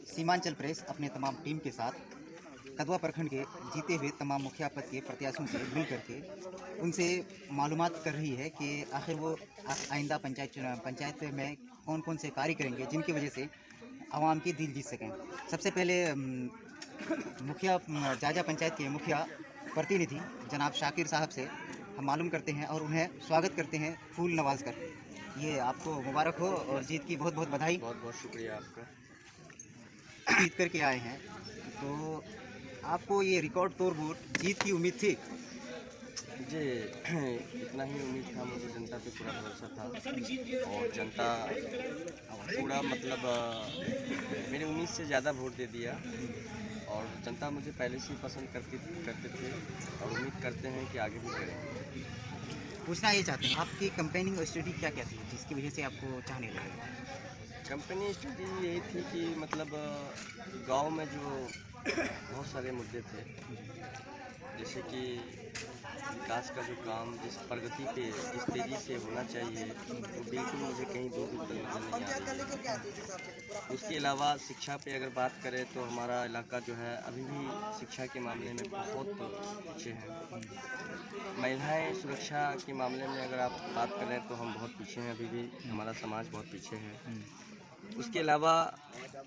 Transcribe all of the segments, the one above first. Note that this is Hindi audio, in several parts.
सीमांचल प्रेस अपने तमाम टीम के साथ कदवा प्रखंड के जीते हुए तमाम मुखिया पद के प्रत्याशियों से मिल करके उनसे मालूमात कर रही है कि आखिर वो आइंदा पंचायत में कौन कौन से कार्य करेंगे जिनकी वजह से आवाम की दिल जीत सकें। सबसे पहले मुखिया जाजा पंचायत के मुखिया प्रतिनिधि जनाब शाकिर साहब से हम मालूम करते हैं और उन्हें स्वागत करते हैं फूल नवाज कर। ये आपको मुबारक हो और जीत की बहुत बहुत बधाई। बहुत बहुत शुक्रिया आपका। जीत करके आए हैं तो आपको ये रिकॉर्ड तोड़ वोट जीत की उम्मीद थी? मुझे इतना ही उम्मीद था, मुझे जनता पे पूरा भरोसा था और जनता पूरा मेरी उम्मीद से ज़्यादा वोट दे दिया और जनता मुझे पहले से ही पसंद करते थे और उम्मीद करते हैं कि आगे भी करेंगे। पूछना ये चाहते हैं आपकी कंपेनिंग स्ट्रेटजी क्या क्या थी जिसकी वजह से आपको चाहने लगे? कंपनी स्ट्रेटजी यही थी कि गांव में जो बहुत सारे मुद्दे थे, जैसे कि विकास का जो काम जिस प्रगति पे जिस तेज़ी से होना चाहिए वो बिल्कुल मुझे कहीं दूर दूर तक नजर नहीं आ रही। उसके अलावा शिक्षा पे अगर बात करें तो हमारा इलाका जो है अभी भी शिक्षा के मामले में बहुत पीछे है। महिलाएं सुरक्षा के मामले में अगर आप बात करें तो हम बहुत पीछे हैं, अभी भी हमारा समाज बहुत पीछे है। उसके अलावा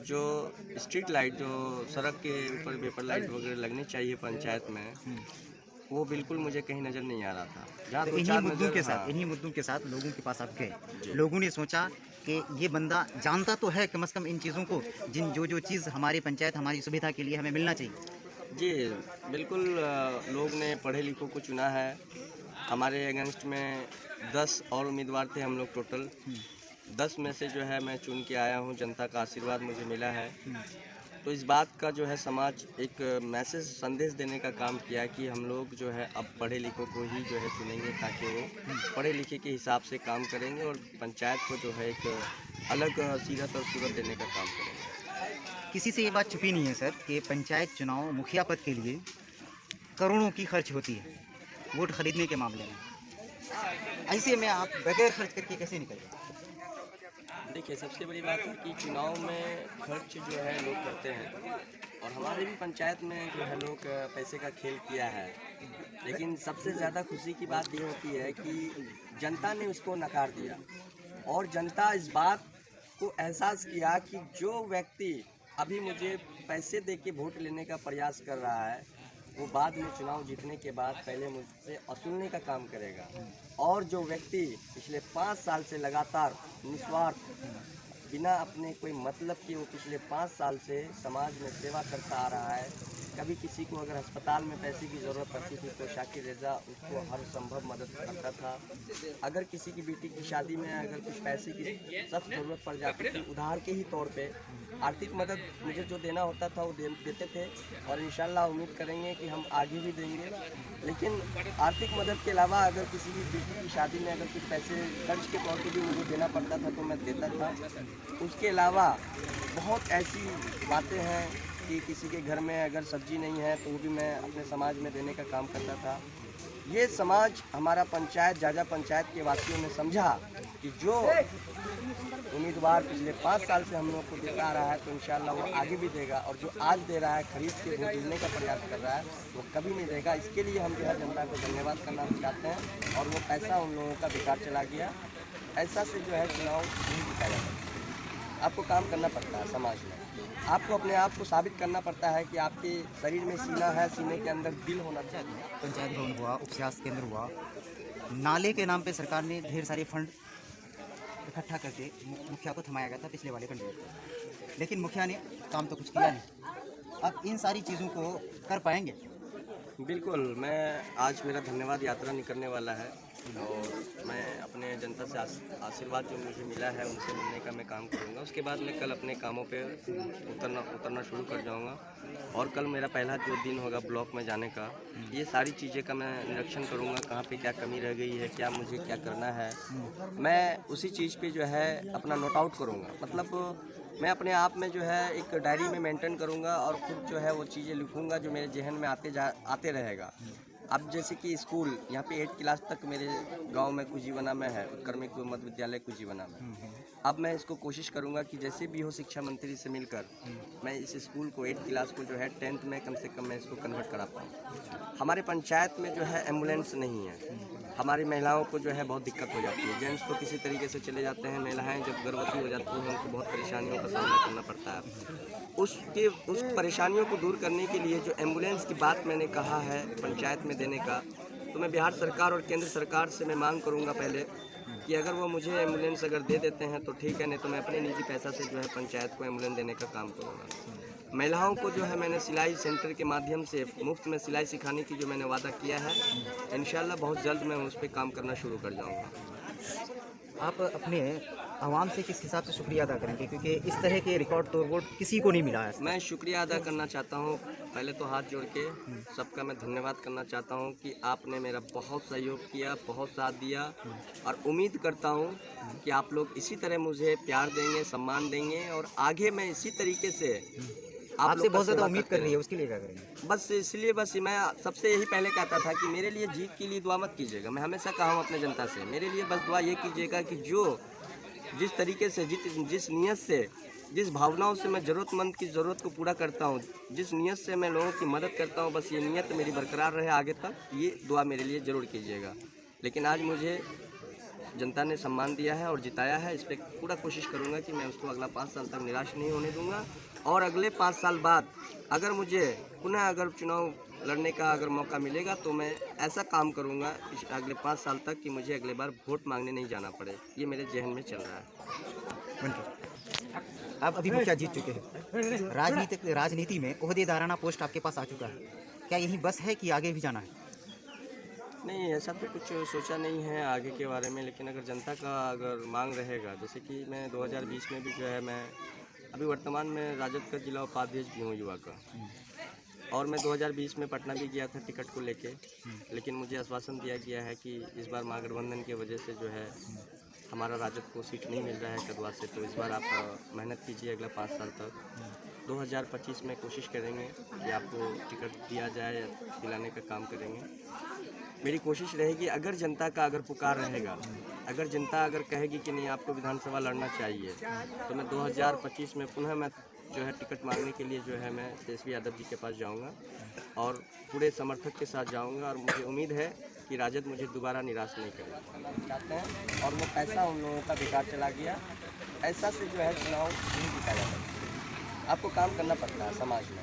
जो स्ट्रीट लाइट जो सड़क के ऊपर वेपर लाइट वगैरह लगनी चाहिए पंचायत में, वो बिल्कुल मुझे कहीं नज़र नहीं आ रहा था। जहाँ तो इन्हीं मुद्दों के साथ लोगों के पास आप गए, लोगों ने सोचा कि ये बंदा जानता तो है कम से कम इन चीज़ों को, जो चीज़ हमारी पंचायत हमारी सुविधा के लिए हमें मिलना चाहिए। जी बिल्कुल, लोग ने पढ़े लिखों को चुना है। हमारे अगेंस्ट में 10 और उम्मीदवार थे हम लोग टोटल। 10 में से जो है मैं चुन के आया हूँ, जनता का आशीर्वाद मुझे मिला है। तो इस बात का जो है समाज एक संदेश देने का काम किया कि हम लोग जो है अब पढ़े लिखों को ही जो है चुनेंगे ताकि वो पढ़े लिखे के हिसाब से काम करेंगे और पंचायत को जो है एक अलग सीरत और सूरत देने का काम करेंगे। किसी से ये बात छुपी नहीं है सर कि पंचायत चुनाव मुखिया पद के लिए करोड़ों की खर्च होती है वोट खरीदने के मामले में। ऐसे में आप बगैर खर्च करके कैसे निकले? देखिए, सबसे बड़ी बात है कि चुनाव में खर्च जो है लोग करते हैं और हमारे भी पंचायत में जो है लोग पैसे का खेल किया है, लेकिन सबसे ज़्यादा खुशी की बात ये होती है कि जनता ने उसको नकार दिया और जनता इस बात को एहसास किया कि जो व्यक्ति अभी मुझे पैसे दे के वोट लेने का प्रयास कर रहा है वो बाद में चुनाव जीतने के बाद पहले मुझसे वसूलने का काम करेगा। और जो व्यक्ति पिछले 5 साल से लगातार निस्वार्थ बिना अपने कोई मतलब के वो पिछले 5 साल से समाज में सेवा करता आ रहा है, कभी किसी को अगर अस्पताल में पैसे की ज़रूरत पड़ती थी तो शाकिर रेज़ा उसको हर संभव मदद करता था। अगर किसी की बेटी की शादी में अगर कुछ पैसे की सख्त ज़रूरत पड़ जाती थी उधार के ही तौर पे आर्थिक मदद मुझे जो देना होता था वो देते थे और इंशाल्लाह उम्मीद करेंगे कि हम आगे भी देंगे। लेकिन आर्थिक मदद के अलावा अगर किसी की बेटी की शादी में अगर कुछ पैसे खर्च के तौर पर भी मुझे देना पड़ता था तो मैं देता था। उसके अलावा बहुत ऐसी बातें हैं कि किसी के घर में अगर सब्जी नहीं है तो वो भी मैं अपने समाज में देने का काम करता था। ये समाज हमारा पंचायत जाजा पंचायत के वासियों ने समझा कि जो उम्मीदवार पिछले 5 साल से हम लोग को देता आ रहा है तो इंशाल्लाह वो आगे भी देगा और जो आज दे रहा है खरीद के वोट लेने का प्रयास कर रहा है वो कभी नहीं देगा। इसके लिए हम जो है जनता को धन्यवाद करना चाहते हैं और वो पैसा उन लोगों का बेकार चला गया। ऐसा से जो है चुनाव नहीं जीता जा सकता। आपको काम करना पड़ता है समाज में, आपको अपने आप को साबित करना पड़ता है कि आपके शरीर में सीना है, सीने के अंदर दिल होना चाहिए। पंचायत भवन हुआ, उपस्वास्थ्य केंद्र हुआ, नाले के नाम पे सरकार ने ढेर सारे फंड इकट्ठा करके मुखिया को थमाया गया था पिछले वाले कंट्रोल पर, लेकिन मुखिया ने काम तो कुछ किया नहीं। अब इन सारी चीज़ों को कर पाएंगे? बिल्कुल, मैं आज मेरा धन्यवाद यात्रा निकलने वाला है और मैं अपने जनता से आशीर्वाद जो मुझे मिला है उनसे मिलने का मैं काम करूँगा। उसके बाद मैं कल अपने कामों पे उतरना शुरू कर जाऊँगा और कल मेरा पहला जो दिन होगा ब्लॉक में जाने का, ये सारी चीज़ें का मैं निरीक्षण करूँगा, कहाँ पे क्या कमी रह गई है, क्या मुझे क्या करना है। मैं उसी चीज़ पे जो है अपना नोट आउट करूँगा, मतलब मैं अपने आप में जो है एक डायरी में मेंटेन करूँगा और खुद जो है वो चीज़ें लिखूँगा जो मेरे जहन में आते रहेगा। अब जैसे कि स्कूल यहाँ पे 8 क्लास तक मेरे गांव में कुजीवना में है, उत्क्रमिक मध्य विद्यालय कुजीवना में। अब मैं इसको कोशिश करूंगा कि जैसे भी हो शिक्षा मंत्री से मिलकर मैं इस स्कूल को 8th क्लास को जो है 10th में कम से कम मैं इसको कन्वर्ट करा पाऊँ। हमारे पंचायत में जो है एम्बुलेंस नहीं है। हमारी महिलाओं को जो है बहुत दिक्कत हो जाती है। जेंट्स तो किसी तरीके से चले जाते हैं, महिलाएं जब गर्भवती हो जाती हैं उनको बहुत परेशानियों का सामना करना पड़ता है। उस परेशानियों को दूर करने के लिए जो एम्बुलेंस की बात मैंने कहा है पंचायत में देने का, तो मैं बिहार सरकार और केंद्र सरकार से मैं मांग करूंगा पहले कि अगर वो मुझे एम्बुलेंस अगर दे देते हैं तो ठीक है, नहीं तो मैं अपने निजी पैसा से जो है पंचायत को एम्बुलेंस देने का काम करूँगा। महिलाओं को जो है मैंने सिलाई सेंटर के माध्यम से मुफ्त में सिलाई सिखाने की जो मैंने वादा किया है, इंशाल्लाह बहुत जल्द मैं उस पर काम करना शुरू कर जाऊँगा। आप अपने आवाम से किस हिसाब से शुक्रिया अदा करेंगे, क्योंकि इस तरह के रिकॉर्ड तोड़ किसी को नहीं मिला है? मैं शुक्रिया अदा करना चाहता हूँ, पहले तो हाथ जोड़ के सबका मैं धन्यवाद करना चाहता हूँ कि आपने मेरा बहुत सहयोग किया, बहुत साथ दिया, और उम्मीद करता हूँ कि आप लोग इसी तरह मुझे प्यार देंगे, सम्मान देंगे, और आगे मैं इसी तरीके से आपसे बहुत ज़्यादा उम्मीद कर रही है, उसके लिए क्या करेंगे? बस इसलिए मैं सबसे यही पहले कहता था कि मेरे लिए जीत के लिए दुआ मत कीजिएगा। मैं हमेशा कहा हूँ अपने जनता से, मेरे लिए बस दुआ ये कीजिएगा कि जो जिस तरीके से जिस नीयत से, जिस भावनाओं से मैं ज़रूरतमंद की ज़रूरत को पूरा करता हूँ, जिस नीयत से मैं लोगों की मदद करता हूँ, बस ये नीयत मेरी बरकरार रहे आगे तक, ये दुआ मेरे लिए ज़रूर कीजिएगा। लेकिन आज मुझे जनता ने सम्मान दिया है और जिताया है, इस पर पूरा कोशिश करूँगा कि मैं उसको अगला 5 साल तक निराश नहीं होने दूँगा, और अगले 5 साल बाद अगर मुझे पुनः अगर चुनाव लड़ने का अगर मौका मिलेगा तो मैं ऐसा काम करूँगा अगले 5 साल तक कि मुझे अगले बार वोट मांगने नहीं जाना पड़े। ये मेरे जहन में चल रहा है। आप अभी मुखिया जीत चुके हैं, राजनीति में ओहदेदाराना पोस्ट आपके पास आ चुका है, क्या यही बस है कि आगे भी जाना है? नहीं, ऐसा तो कुछ सोचा नहीं है आगे के बारे में, लेकिन अगर जनता का अगर मांग रहेगा, जैसे कि मैं 2020 में भी जो है, मैं अभी वर्तमान में राजद का जिला उपाध्यक्ष भी हूँ युवा का, और मैं 2020 में पटना भी गया था टिकट को लेके, लेकिन मुझे आश्वासन दिया गया है कि इस बार महागठबंधन की वजह से जो है हमारा राजद को सीट नहीं मिल रहा है कदवा से, तो इस बार आप मेहनत कीजिए अगला 5 साल तक। 2025 में कोशिश करेंगे कि आपको टिकट दिया जाए, दिलाने का काम करेंगे। मेरी कोशिश रहेगी, अगर जनता का अगर पुकार रहेगा, अगर जनता अगर कहेगी कि नहीं आपको विधानसभा लड़ना चाहिए, तो मैं 2025 में पुनः मैं जो है टिकट मांगने के लिए जो है मैं तेजस्वी यादव जी के पास जाऊंगा और पूरे समर्थक के साथ जाऊंगा, और मुझे उम्मीद है कि राजद मुझे दोबारा निराश नहीं करेगा चाहते हैं, और वो पैसा उन लोगों का बेकार चला गया। ऐसा से जो है चुनाव नहीं जीता जा सकता। आपको काम करना पड़ता है समाज में,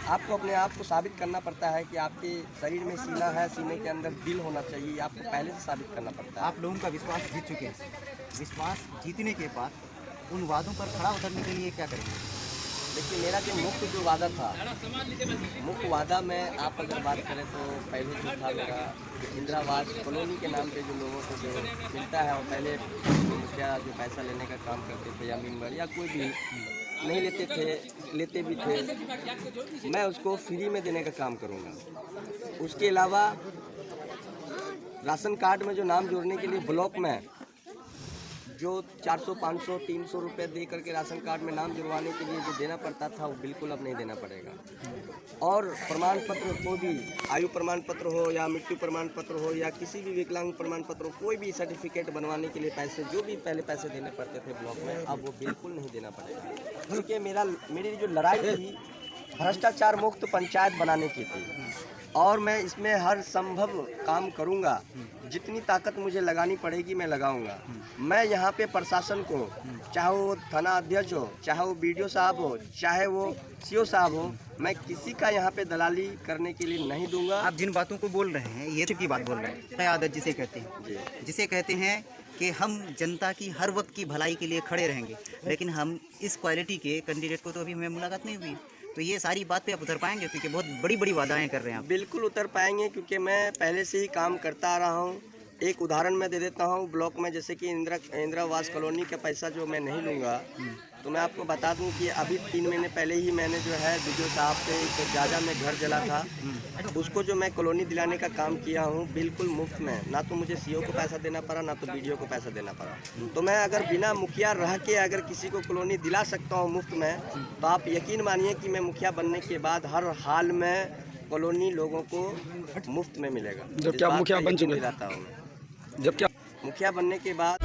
आपको अपने आप को साबित करना पड़ता है कि आपके शरीर में सीना है, सीने के अंदर दिल होना चाहिए, आपको पहले से साबित करना पड़ता है। आप लोगों का विश्वास जीत चुके हैं, विश्वास जीतने के बाद उन वादों पर खड़ा उतरने के लिए क्या करेंगे? देखिए, मेरा जो मुख्य जो वादा था, मुख्य वादा में आप अगर बात करें तो पहले जो था मेरा इंदिरा आवास कॉलोनी के नाम पे जो लोगों को जो मिलता है, और पहले क्या जो पैसा लेने का काम करते थे या मेंबर या कोई भी नहीं लेते थे, लेते भी थे, मैं उसको फ्री में देने का काम करूँगा। उसके अलावा राशन कार्ड में जो नाम जोड़ने के लिए ब्लॉक में जो 400, 500, 300 रुपये दे करके राशन कार्ड में नाम जुड़वाने के लिए जो देना पड़ता था, वो बिल्कुल अब नहीं देना पड़ेगा। और प्रमाण पत्र, कोई भी आयु प्रमाण पत्र हो या मृत्यु प्रमाण पत्र हो या किसी भी विकलांग प्रमाण पत्र हो, कोई भी सर्टिफिकेट बनवाने के लिए पैसे जो भी पहले पैसे देने पड़ते थे ब्लॉक में, अब वो बिल्कुल नहीं देना पड़ेगा। क्योंकि मेरी जो लड़ाई थी भ्रष्टाचार मुक्त पंचायत बनाने की थी, और मैं इसमें हर संभव काम करूंगा, जितनी ताकत मुझे लगानी पड़ेगी मैं लगाऊंगा। मैं यहाँ पे प्रशासन को, चाहे वो थाना अध्यक्ष हो, चाहे वो बीडीओ साहब हो, चाहे वो सीओ साहब हो, मैं किसी का यहाँ पे दलाली करने के लिए नहीं दूंगा। आप जिन बातों को बोल रहे हैं, ये की बात बोल रहे हैं, आदत जिसे कहते हैं, जिसे कहते हैं कि हम जनता की हर वक्त की भलाई के लिए खड़े रहेंगे, लेकिन हम इस क्वालिटी के कैंडिडेट को तो अभी हमें मुलाकात नहीं हुई, तो ये सारी बात पे आप उतर पाएंगे? क्योंकि बहुत बड़ी बड़ी वादाएं कर रहे हैं आप। बिल्कुल उतर पाएंगे, क्योंकि मैं पहले से ही काम करता आ रहा हूँ। एक उदाहरण मैं दे देता हूँ, ब्लॉक में जैसे कि इंदिरा आवास कॉलोनी का पैसा जो मैं नहीं लूँगा, तो मैं आपको बता दूं कि अभी 3 महीने पहले ही मैंने जो है बीडीओ साहब पे एक जाजा में घर जला था, उसको जो मैं कॉलोनी दिलाने का काम किया हूँ बिल्कुल मुफ्त में, ना तो मुझे सीओ को पैसा देना पड़ा, ना तो बीडीओ को पैसा देना पड़ा। तो मैं अगर बिना मुखिया रह के अगर किसी को कॉलोनी दिला सकता हूँ मुफ्त में, तो आप यकीन मानिए कि मैं मुखिया बनने के बाद हर हाल में कॉलोनी लोगों को मुफ्त में मिलेगा। जब क्या मुखिया बन चुके रहता हूँ, जब क्या मुखिया बनने के बाद